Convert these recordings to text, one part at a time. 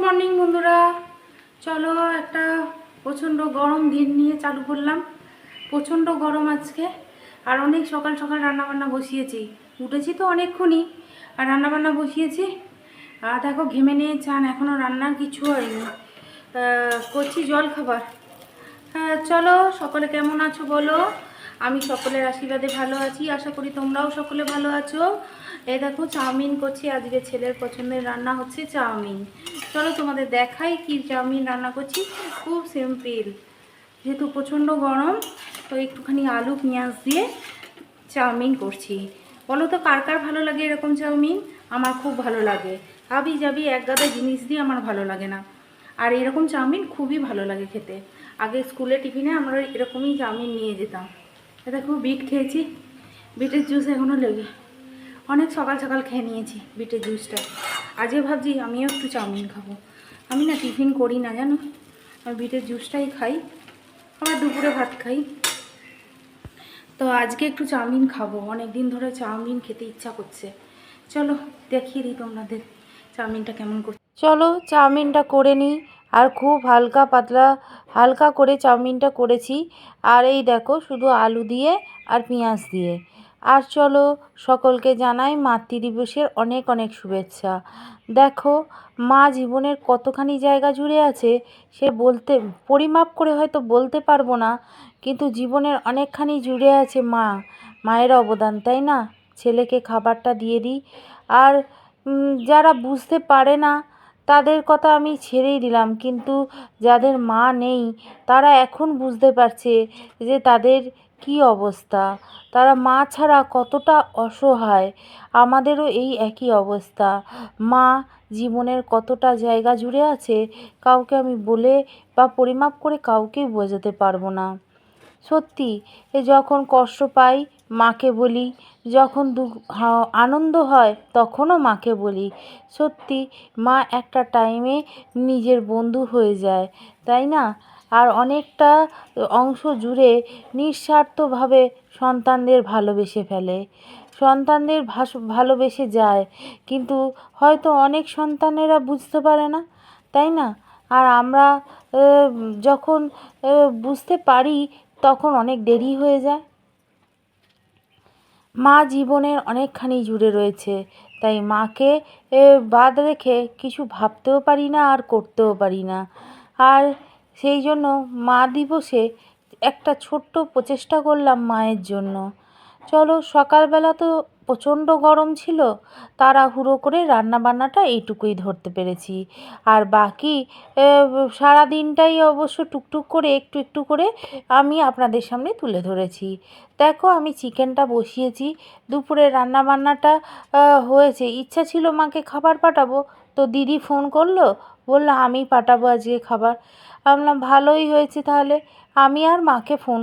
Morning বন্ধুরা, চলো একটা প্রচণ্ড গরম দিন নিয়ে চালু করলাম। প্রচণ্ড গরম আজকে, আর অনেক সকাল সকাল রান্নাবান্না বসিয়েছি। উঠেছি তো অনেকক্ষণই, আর রান্নাবান্না বসিয়েছি। আর দেখো ঘেমে নিয়ে চান, এখনও রান্নার কিছু হয়নি, করছি জল খাবার। হ্যাঁ চলো, সকলে কেমন আছো বলো। আমি সকলের আশীর্বাদে ভালো আছি, আশা করি তোমরাও সকলে ভালো আছো। এই দেখো চাউমিন করছি, আজকে ছেলের পছন্দের রান্না হচ্ছে চাউমিন। চলো তোমাদের দেখাই কি চাউমিন রান্না করছি। খুব সিম্পল, যেহেতু প্রচণ্ড গরম, তো একটুখানি আলু পেঁয়াজ দিয়ে চাউমিন করছি। বলো তো কার কার ভালো লাগে এরকম চাউমিন? আমার খুব ভালো লাগে। হাবি জাবি এক গাদা জিনিস দিয়ে আমার ভালো লাগে না, আর এরকম চাউমিন খুবই ভালো লাগে খেতে। আগে স্কুলে টিফিনে আমরা এরকমই চাউমিন নিয়ে যেতাম। দেখো বিট খেয়েছি, বিটের জুস এখনও লেগে, অনেক সকাল সকাল খেয়ে নিয়েছি বিটের জুসটা। আজকে ভাবছি আমিও একটু চাউমিন খাবো। আমি না টিফিন করি না জানো, আমি বিটের জুসটাই খাই, আবার দুপুরে ভাত খাই। তো আজকে একটু চাউমিন খাবো, অনেক দিন ধরে চাউমিন খেতে ইচ্ছা করছে। চলো দেখিয়ে দিই তোমাদের চাউমিনটা কেমন করছে। চলো চাউমিনটা করে নিই। আর খুব হালকা পাতলা হালকা করে চাউমিনটা করেছি। আর এই দেখো শুধু আলু দিয়ে আর পেঁয়াজ দিয়ে। আর চলো সকলকে জানাই মাতৃদিবসের অনেক অনেক শুভেচ্ছা। দেখো মা জীবনের কতখানি জায়গা জুড়ে আছে সে বলতে পরিমাপ করে হয়তো বলতে পারবো না, কিন্তু জীবনের অনেকখানি জুড়ে আছে মা, মায়ের অবদান, তাই না? ছেলেকে খাবারটা দিয়ে দিই। আর যারা বুঝতে পারে না তাদের কথা আমি ছেড়েই দিলাম, কিন্তু যাদের মা নেই তারা এখন বুঝতে পারছে যে তাদের কি অবস্থা, তারা মা ছাড়া কতটা অসহায়। আমাদেরও এই একই অবস্থা। মা জীবনের কতটা জায়গা জুড়ে আছে কাউকে আমি বলে বা পরিমাপ করে কাউকেই বোঝাতে পারবো না। সত্যি যখন কষ্ট পাই মাকে বলি, যখন আনন্দ হয় তখনও মাকে বলি। সত্যি মা একটা টাইমে নিজের বন্ধু হয়ে যায়, তাই না? আর অনেকটা অংশ জুড়ে নিঃস্বার্থভাবে সন্তানদের ভালোবেসে ফেলে, সন্তানদের ভালোবেসে যায়। কিন্তু হয়তো অনেক সন্তানেরা বুঝতে পারে না, তাই না? আর আমরা যখন বুঝতে পারি তখন অনেক দেরি হয়ে যায়। মা জীবনের অনেকখানি জুড়ে রয়েছে, তাই মাকে বাদ রেখে কিছু ভাবতেও পারি না আর করতেও পারি না। আর সেই জন্য মা দিবসে একটা ছোট্ট প্রচেষ্টা করলাম মায়ের জন্য। চলো সকালবেলা তো প্রচণ্ড গরম ছিল, তাড়াহুড়ো করে রান্নাবান্নাটা এইটুকুই ধরতে পেরেছি। আর বাকি সারা দিনটাই অবশ্য টুকটুক করে একটু একটু করে আমি আপনাদের সামনে তুলে ধরেছি। দেখো আমি চিকেনটা বসিয়েছি, দুপুরে রান্নাবান্নাটা হয়েছে। ইচ্ছা ছিল মাকে খাবার পাঠাবো, তো দিদি ফোন করলো, বললো আমি পাঠাবো আজকে খাবার। আমি বললাম ভালোই হয়েছে তাহলে। আমি আর মাকে ফোন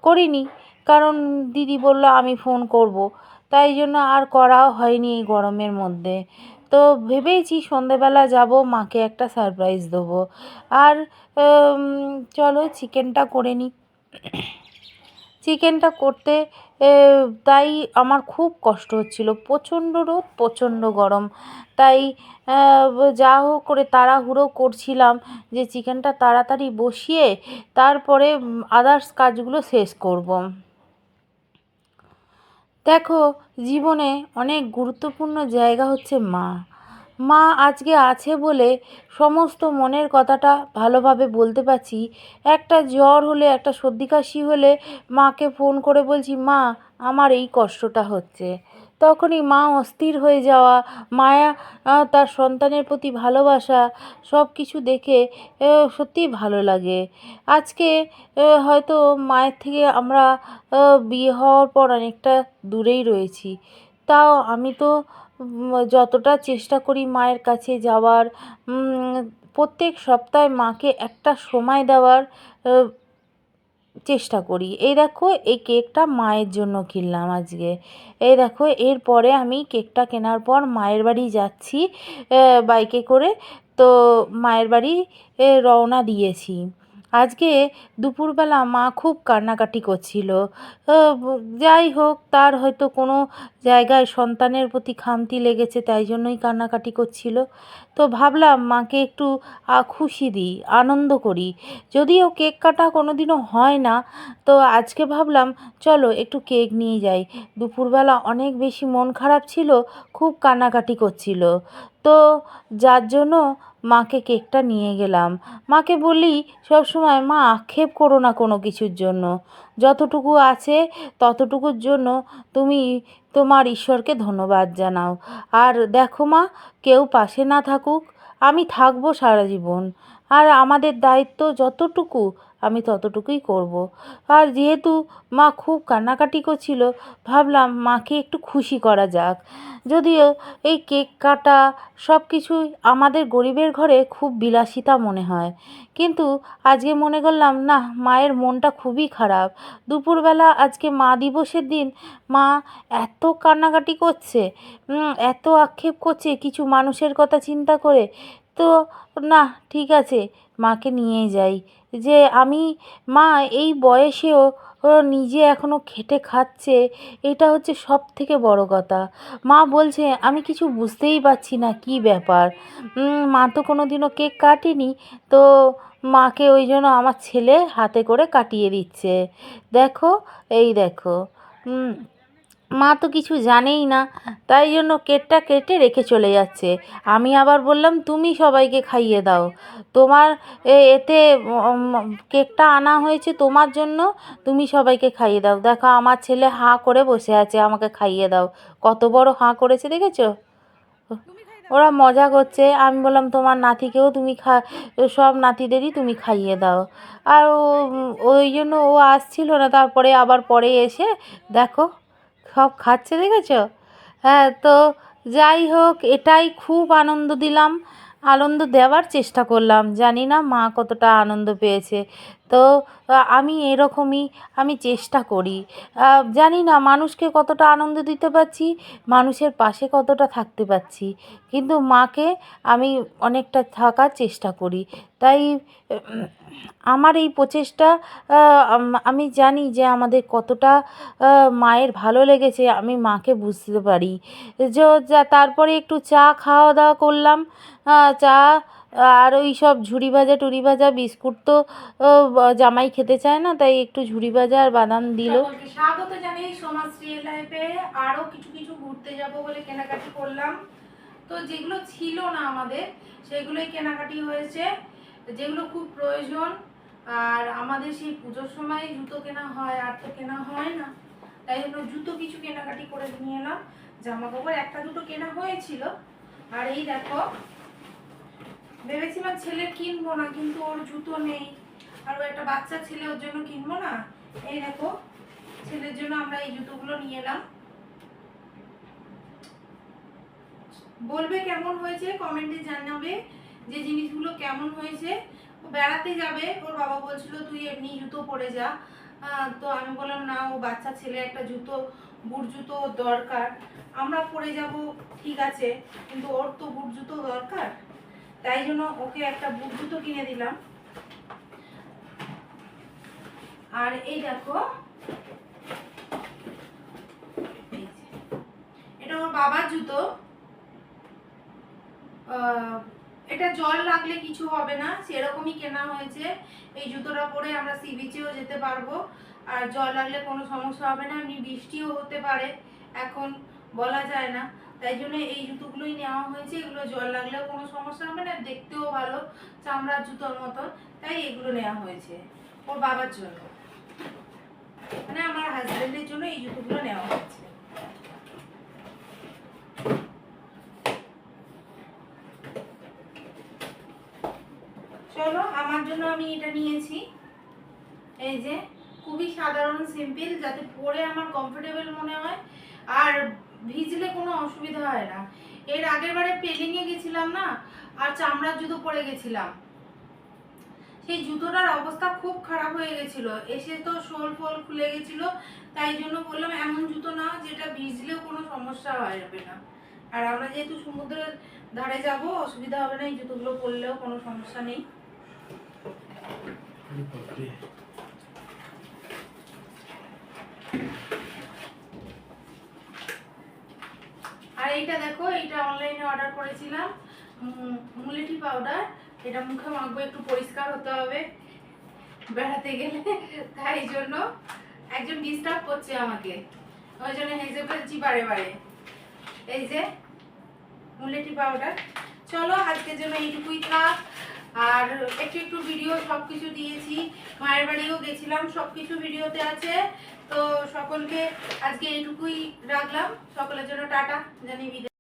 করিনি, কারণ দিদি বলল আমি ফোন করব, তাই জন্য আর করাও হয়নি এই গরমের মধ্যে। তো ভেবেইছি সন্ধেবেলা যাব, মাকে একটা সারপ্রাইজ দেবো। আর চলো চিকেনটা করে নিই। চিকেনটা করতে তাই আমার খুব কষ্ট হচ্ছিল, প্রচণ্ড রোদ প্রচণ্ড গরম, তাই যা হোক করে তাড়াহুড়ো করছিলাম যে চিকেনটা তাড়াতাড়ি বসিয়ে তারপরে আদার্স কাজগুলো শেষ করব। দেখো জীবনে অনেক গুরুত্বপূর্ণ জায়গা হচ্ছে মা। মা আজকে আছে বলে সমস্ত মনের কথাটা ভালোভাবে বলতে পারছি। একটা জ্বর হলে, একটা সর্দি কাশি হলে মাকে ফোন করে বলছি মা আমার এই কষ্টটা হচ্ছে, তখনই মা অস্থির হয়ে যাওয়া, মায়া, তার সন্তানের প্রতি ভালোবাসা, সব কিছু দেখে সত্যিই ভালো লাগে। আজকে হয়তো মায়ের থেকে আমরা বিয়ে হওয়ার পর অনেকটা দূরেই রয়েছি, তাও আমি তো যতটা চেষ্টা করি মায়ের কাছে যাওয়ার, প্রত্যেক সপ্তাহে মাকে একটা সময় দেওয়ার চেষ্টা করি। এই দেখো এই কেকটা মায়ের জন্য কিনলাম আজকে। এই দেখো এরপরে আমি কেকটা কেনার পর মায়ের বাড়ি যাচ্ছি বাইকে করে। তো মায়ের বাড়ি রওনা দিয়েছি। আজকে দুপুরবেলা মা খুব কান্নাকাটি করছিল। যাই হোক, তার হয়তো কোনো জায়গায় সন্তানের প্রতি খামতি লেগেছে, তাই জন্যই কান্নাকাটি করছিল। তো ভাবলাম মাকে একটু খুশি দিই, আনন্দ করি। যদিও কেক কাটা কোনো দিনও হয় না, তো আজকে ভাবলাম চলো একটু কেক নিয়ে যাই। দুপুরবেলা অনেক বেশি মন খারাপ ছিল, খুব কান্নাকাটি করছিল, তো যার জন্য মাকে কেকটা নিয়ে গেলাম। মাকে বলি সব সময়, মা আক্ষেপ করো না কোনো কিছুর জন্য, যতটুকু আছে ততটুকুর জন্য তুমি তোমার ঈশ্বরকে ধন্যবাদ জানাও। আর দেখো মা, কেউ পাশে না থাকুক, আমি থাকবো সারা জীবন, আর আমাদের দায়িত্ব যতটুকু আমি ততটুকুই করব। আর যেহেতু মা খুব কান্নাকাটি করছিল, ভাবলাম মাকে একটু খুশি করা যাক। যদিও এই কেক কাটা সব কিছুই আমাদের গরিবের ঘরে খুব বিলাসিতা মনে হয়, কিন্তু আজকে মনে করলাম না, মায়ের মনটা খুবই খারাপ। দুপুরবেলা আজকে মা দিবসের দিন মা এত কান্নাকাটি করছে, এত আক্ষেপ করছে কিছু মানুষের কথা চিন্তা করে। তো না, ঠিক আছে, মাকে নিয়ে যাই। যে আমি, মা এই বয়সেও ও নিজে এখনও খেটে খাচ্ছে, এটা হচ্ছে সব থেকে বড় কথা। মা বলছে আমি কিছু বুঝতেই পারছি না কী ব্যাপার। মা তো কোনো দিনও কেক কাটেনি, তো মাকে ওই জন্য আমার ছেলে হাতে করে কাটিয়ে দিচ্ছে। দেখো, এই দেখো, মা তো কিছু জানেই না, তাই জন্য কেকটা কেটে রেখে চলে যাচ্ছে। আমি আবার বললাম তুমি সবাইকে খাইয়ে দাও, তোমার এতে কেকটা আনা হয়েছে তোমার জন্য, তুমি সবাইকে খাইয়ে দাও। দেখো আমার ছেলে হাঁ করে বসে আছে, আমাকে খাইয়ে দাও, কত বড় হাঁ করেছে দেখেছো। ওরা মজা করছে, আমি বললাম তোমার নাতিকেও তুমি সব নাতিদেরই তুমি খাইয়ে দাও। আর ওই জন্য ও আসছিল না, তারপরে আবার পরে এসে দেখো সব খাচ্ছে দেখেছো। হ্যাঁ, তো যাই হোক, এটাই খুব আনন্দ দিলাম, আনন্দ দেওয়ার চেষ্টা করলাম, জানি না মা কতটা আনন্দ পেয়েছে। তো আমি এরকমই আমি চেষ্টা করি, জানি না মানুষকে কতটা আনন্দ দিতে পারছি, মানুষের পাশে কতটা থাকতে পারছি, কিন্তু মাকে আমি অনেকটা থাকার চেষ্টা করি। তাই আমার এই প্রচেষ্টা, আমি জানি যে আমাদের কতটা মায়ের ভালো লেগেছে, আমি মাকে বুঝতে পারি। তারপরে একটু চা খাওয়া দাওয়া করলাম, চা আর ওই সব ঝুড়ি ভাজা টুরি ভাজা বিস্কুট তো জামাই খেতে চায় না, তাই একটু ঝুড়ি ভাজা আর বাদাম দিল। স্বাগত জানাই সমাজশ্রী লাইফে। আরও কিছু কিছু ঘুরতে যাব বলে কেনাকাটি করলাম, তো যেগুলো ছিল না আমাদের সেগুলোই কেনাকাটি হয়েছে, যেগুলো খুব প্রয়োজন। আর আমাদের সেই পুজোর সময় জুতো কেনা হয়, আর তো কেনা হয় না, তাই জন্য জুতো কিছু কেনাকাটি করে নিয়ে এলাম। জামা কাপড় একটা দুটো কেনা হয়েছিল। আর এই দেখো, ভেবেছিলাম ছেলের কিনবো না, কিন্তু ওর জুতো নেই, আর ও একটা বাচ্চা ছেলে, ওর জন্য কিনবো না। এই দেখো, ছেলের জন্য আমরা এই জুতোগুলো নিয়ে এলাম। বলবে কেমন হয়েছে, কমেন্টে জানাবে যে জিনিসগুলো কেমন হয়েছে। ও বেড়াতে যাবে, ওর বাবা বলছিল তুই এমনি জুতো পরে যা, তো আমি বললাম না, ও বাচ্চা ছেলে, একটা জুতো, বুট জুতো দরকার। আমরা পরে যাব ঠিক আছে, কিন্তু ওর তো বুট জুতো দরকার, তাই জন্য ওকে একটা বুট জুতো কিনে দিলাম। আর এই দেখো, এটা ওর বাবার জুতো, এটা জল লাগলে কিছু হবে না, সেরকমই কেনা হয়েছে। এই জুতোটা পরে আমরা সি বিচেও যেতে পারবো, আর জল লাগলে কোনো সমস্যা হবে না। এমনি বৃষ্টিও হতে পারে, এখন বলা যায় না, তাই জন্য এই জুতোগুলোই নেওয়া হয়েছে। এগুলো জল লাগলেও কোনো সমস্যা হবে না, দেখতেও ভালো, চামড়ার জুতোর মতন, তাই এগুলো নেওয়া হয়েছে ওর বাবার জন্য, মানে আমার হাজবেন্ডের জন্য এই জুতোগুলো নেওয়া হয়েছে। চলো, আমার জন্য আমি এটা নিয়েছি, এই যে খুবই সাধারণ সিম্পল, যাতে পরে আমার কমফোর্টেবল মনে হয় আর ভিজলে কোনো অসুবিধা হয় না। এর আগের বারে পেলিংয়ে গেছিলাম না, আর চামড়ার জুতো পরে গেছিলাম, সেই জুতোটার অবস্থা খুব খারাপ হয়ে গেছিল, এসে তো শোল ফোল খুলে গেছিল, তাই জন্য বললাম এমন জুতো না যেটা ভিজলেও কোনো সমস্যা হয়ে যাবে না। আর আমরা যেহেতু সমুদ্রের ধারে যাব, অসুবিধা হবে না, এই জুতোগুলো পরলেও কোনো সমস্যা নেই। আর এইটা দেখো, এইটা অনলাইনে অর্ডার করেছিলাম, মুলেঠি পাউডার, এটা মুখে মাখবো, একটু পরিষ্কার হতে হবে বেড়াতে গেলে, তাই জন্য একজন ডিস্টার্ব করছে আমাকে, ওই জন্য হেসে ফেলছি বারে বারে। এই যে মুলেঠি পাউডার। চলো আজকের জন্য এইটুকুই থাক। আর একটু একটু ভিডিও সব কিছু দিয়েছি, মায়ের বাড়িও গেছিলাম, সব কিছু ভিডিওতে আছে। তো সকলকে আজকে এইটুকুই রাখলাম, সকলের জন্য টাটা জানি বিদায়।